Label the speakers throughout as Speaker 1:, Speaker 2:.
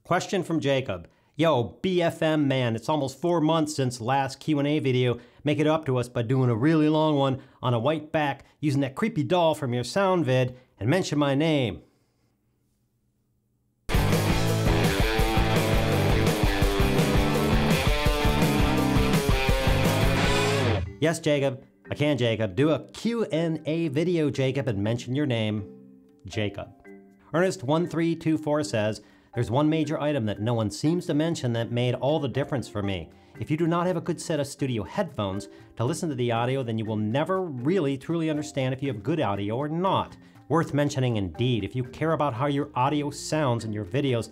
Speaker 1: Question from Jacob. Yo, BFM man, it's almost 4 months since last Q&A video. Make it up to us by doing a really long one on a white back using that creepy doll from your sound vid and mention my name. Yes, Jacob. I can, Jacob. Do a Q&A video, Jacob, and mention your name, Jacob. Ernest1324 says, there's one major item that no one seems to mention that made all the difference for me. If you do not have a good set of studio headphones to listen to the audio, then you will never really truly understand if you have good audio or not. Worth mentioning indeed. If you care about how your audio sounds in your videos,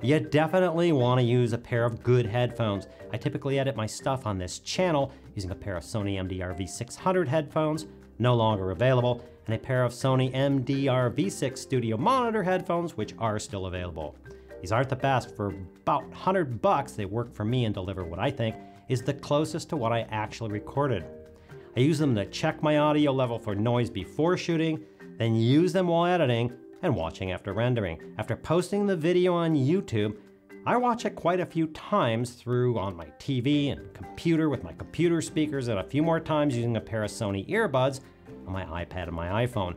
Speaker 1: you definitely want to use a pair of good headphones. I typically edit my stuff on this channel using a pair of Sony MDR V600 headphones, no longer available, and a pair of Sony MDR V6 Studio Monitor headphones, which are still available. These aren't the best. For about $100, they work for me and deliver what I think is the closest to what I actually recorded. I use them to check my audio level for noise before shooting, then use them while editing and watching after rendering. After posting the video on YouTube, I watch it quite a few times through on my TV and computer with my computer speakers and a few more times using a pair of Sony earbuds on my iPad and my iPhone.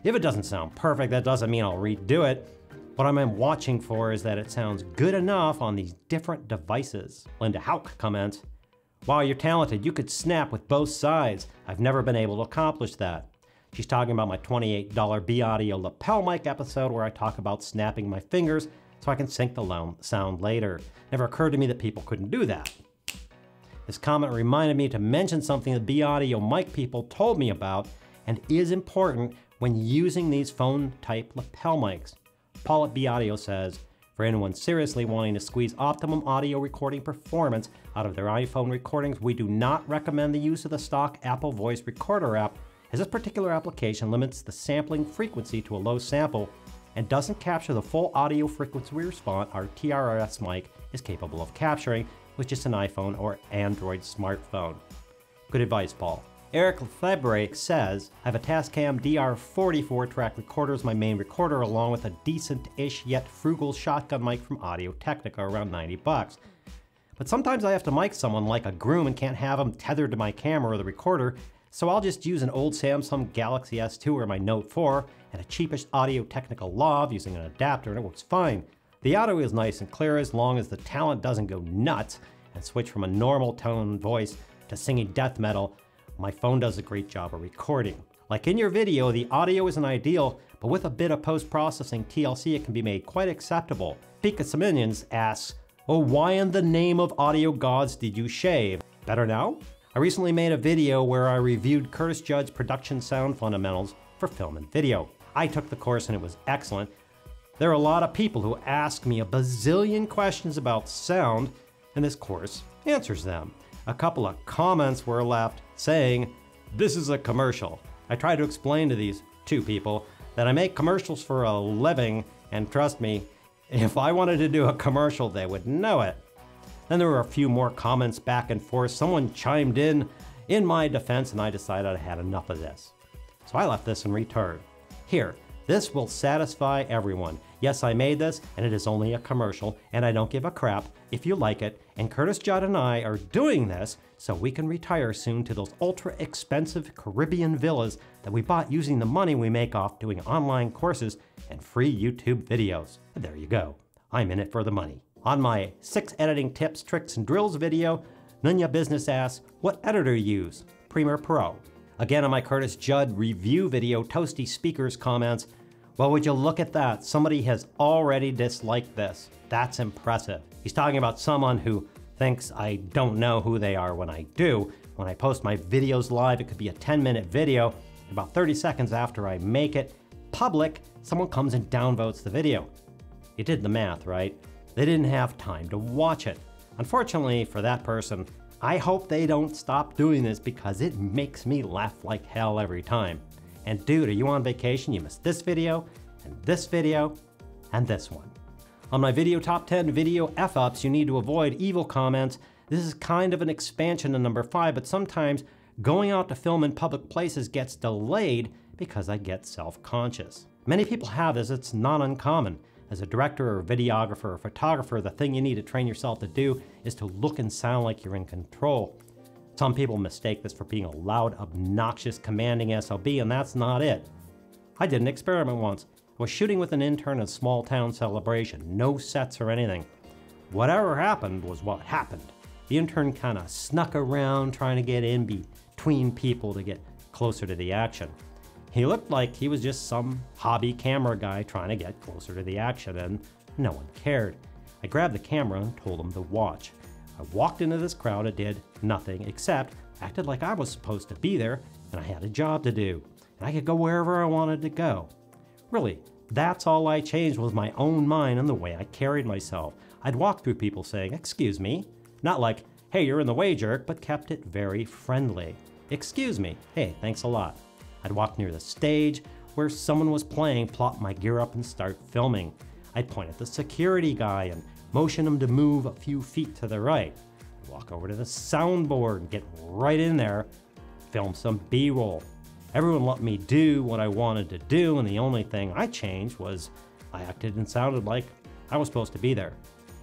Speaker 1: If it doesn't sound perfect, that doesn't mean I'll redo it. What I'm watching for is that it sounds good enough on these different devices. Linda Hauk comments, wow, you're talented. You could snap with both sides. I've never been able to accomplish that. She's talking about my $28 B-Audio lapel mic episode where I talk about snapping my fingers so I can sync the sound later. Never occurred to me that people couldn't do that. This comment reminded me to mention something the B-Audio mic people told me about and is important when using these phone-type lapel mics. Paul at B-Audio says, for anyone seriously wanting to squeeze optimum audio recording performance out of their iPhone recordings, we do not recommend the use of the stock Apple Voice Recorder app, as this particular application limits the sampling frequency to a low sample and doesn't capture the full audio frequency response our TRS mic is capable of capturing with just an iPhone or Android smartphone. Good advice, Paul. Eric Lefebvre says, I have a Tascam DR44 track recorder as my main recorder along with a decent-ish yet frugal shotgun mic from Audio-Technica around $90. But sometimes I have to mic someone like a groom and can't have them tethered to my camera or the recorder, so I'll just use an old Samsung Galaxy S2 or my Note 4 and a cheapish Audio-Technica Lav using an adapter and it works fine. The audio is nice and clear as long as the talent doesn't go nuts and switch from a normal tone voice to singing death metal. My phone does a great job of recording. Like in your video, the audio isn't ideal, but with a bit of post-processing TLC, it can be made quite acceptable. Pika Siminians asks, oh, why in the name of audio gods did you shave? Better now? I recently made a video where I reviewed Curtis Judd's production sound fundamentals for film and video. I took the course and it was excellent. There are a lot of people who ask me a bazillion questions about sound, and this course answers them. A couple of comments were left saying, this is a commercial. I tried to explain to these two people that I make commercials for a living, and trust me, if I wanted to do a commercial, they would know it. Then there were a few more comments back and forth. Someone chimed in my defense, and I decided I had enough of this. So I left this in return. Here, this will satisfy everyone. Yes, I made this, and it is only a commercial, and I don't give a crap if you like it, and Curtis Judd and I are doing this so we can retire soon to those ultra-expensive Caribbean villas that we bought using the money we make off doing online courses and free YouTube videos. And there you go. I'm in it for the money. On my 6 editing tips, tricks, and drills video, Nunya Business asks, what editor use? Premiere Pro. Again, on my Curtis Judd review video, Toasty Speakers comments, well, would you look at that? Somebody has already disliked this. That's impressive. He's talking about someone who thinks I don't know who they are when I do. When I post my videos live, it could be a 10-minute video. About 30 seconds after I make it public, someone comes and downvotes the video. You did the math, right? They didn't have time to watch it. Unfortunately for that person, I hope they don't stop doing this because it makes me laugh like hell every time. And dude, are you on vacation? You missed this video, and this video, and this one. On my video top 10 video F-ups, you need to avoid evil comments. This is kind of an expansion to number 5, but sometimes going out to film in public places gets delayed because I get self-conscious. Many people have this, it's not uncommon. As a director or videographer or photographer, the thing you need to train yourself to do is to look and sound like you're in control. Some people mistake this for being a loud, obnoxious, commanding SOB, and that's not it. I did an experiment once. I was shooting with an intern at a small town celebration, no sets or anything. Whatever happened was what happened. The intern kind of snuck around trying to get in between people to get closer to the action. He looked like he was just some hobby camera guy trying to get closer to the action, and no one cared. I grabbed the camera and told him to watch. I walked into this crowd and did nothing except acted like I was supposed to be there and I had a job to do, and I could go wherever I wanted to go. Really, that's all I changed was my own mind and the way I carried myself. I'd walk through people saying, "Excuse me," not like, "Hey, you're in the way, jerk," but kept it very friendly. "Excuse me, hey, thanks a lot." I'd walk near the stage where someone was playing, plop my gear up and start filming. I'd point at the security guy and motion him to move a few feet to the right. I'd walk over to the soundboard and get right in there, film some B-roll. Everyone let me do what I wanted to do, and the only thing I changed was I acted and sounded like I was supposed to be there.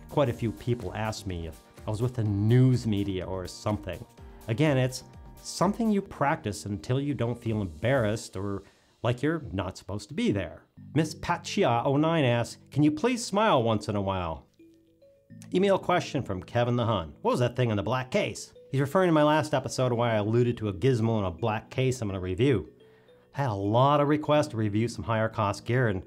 Speaker 1: Quite a few people asked me if I was with the news media or something. Again, it's something you practice until you don't feel embarrassed or like you're not supposed to be there. Miss Patchia09 asks, "Can you please smile once in a while?" Email question from Kevin the Hun. What was that thing in the black case? He's referring to my last episode where I alluded to a gizmo in a black case I'm going to review. I had a lot of requests to review some higher cost gear, and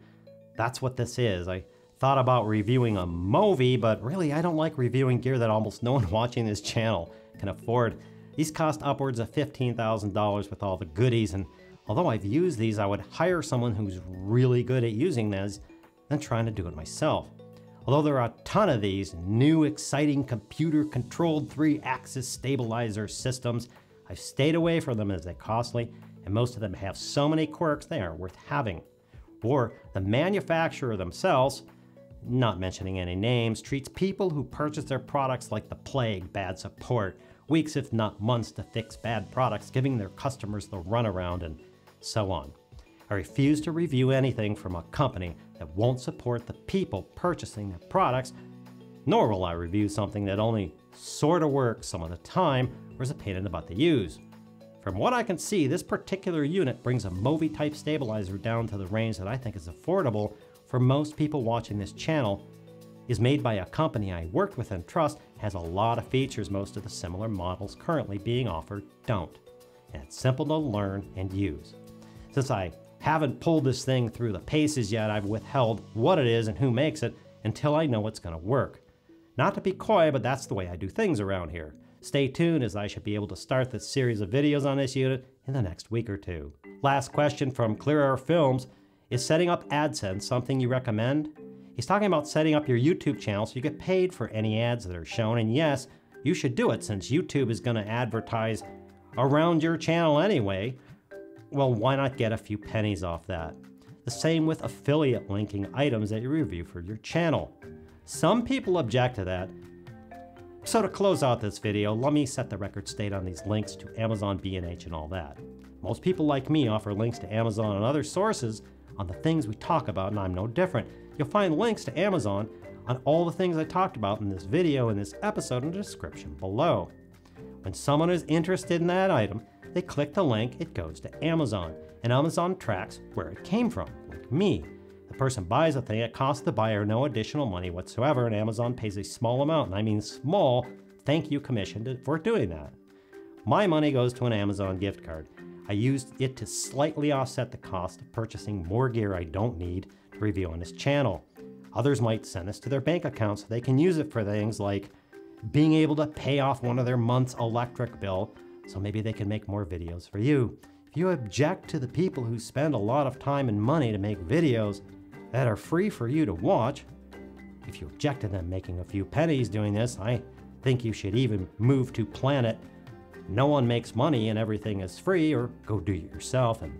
Speaker 1: that's what this is. I thought about reviewing a Movi, but really I don't like reviewing gear that almost no one watching this channel can afford. These cost upwards of $15,000 with all the goodies, and although I've used these, I would hire someone who's really good at using these than trying to do it myself. Although there are a ton of these new, exciting, computer-controlled 3-axis stabilizer systems, I've stayed away from them as they're costly, and most of them have so many quirks they aren't worth having. Or the manufacturer themselves, not mentioning any names, treats people who purchase their products like the plague, bad support, weeks if not months to fix bad products, giving their customers the runaround, and so on. I refuse to review anything from a company that won't support the people purchasing their products, nor will I review something that only sort of works some of the time or is a pain in the butt to use. From what I can see, this particular unit brings a Movi type stabilizer down to the range that I think is affordable for most people watching this channel, is made by a company I worked with and trust, has a lot of features most of the similar models currently being offered don't, and it's simple to learn and use. Since I haven't pulled this thing through the paces yet, I've withheld what it is and who makes it until I know it's going to work. Not to be coy, but that's the way I do things around here. Stay tuned, as I should be able to start this series of videos on this unit in the next week or two. Last question from Clear Air Films. Is setting up AdSense something you recommend? He's talking about setting up your YouTube channel so you get paid for any ads that are shown, and yes, you should do it since YouTube is going to advertise around your channel anyway. Well, why not get a few pennies off that? The same with affiliate linking items that you review for your channel. Some people object to that. So to close out this video, let me set the record straight on these links to Amazon, B&H, and all that. Most people like me offer links to Amazon and other sources on the things we talk about, and I'm no different. You'll find links to Amazon on all the things I talked about in this video and this episode in the description below. When someone is interested in that item, they click the link, it goes to Amazon, and Amazon tracks where it came from, like me. The person buys a thing, it costs the buyer no additional money whatsoever, and Amazon pays a small amount, and I mean small, thank you commission for doing that. My money goes to an Amazon gift card. I used it to slightly offset the cost of purchasing more gear I don't need to review on this channel. Others might send this to their bank account so they can use it for things like being able to pay off one of their month's electric bill, so maybe they can make more videos for you. If you object to the people who spend a lot of time and money to make videos that are free for you to watch, if you object to them making a few pennies doing this, I think you should even move to planet no one makes money and everything is free, or go do it yourself, and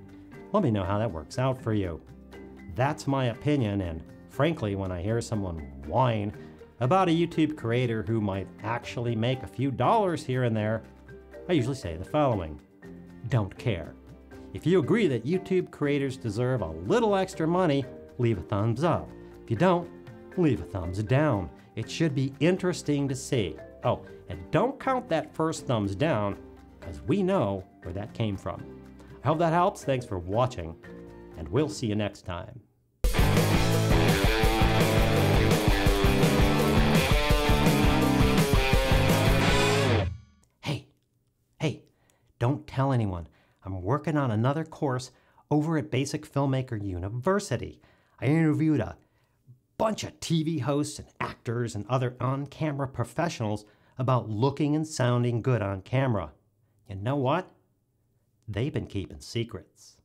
Speaker 1: let me know how that works out for you. That's my opinion, and frankly, when I hear someone whine about a YouTube creator who might actually make a few dollars here and there, I usually say the following: don't care. If you agree that YouTube creators deserve a little extra money, leave a thumbs up. If you don't, leave a thumbs down. It should be interesting to see. Oh, and don't count that first thumbs down, because we know where that came from. I hope that helps. Thanks for watching, and we'll see you next time. Hey, don't tell anyone. I'm working on another course over at Basic Filmmaker University. I interviewed a bunch of TV hosts and actors and other on-camera professionals about looking and sounding good on camera. You know what? They've been keeping secrets.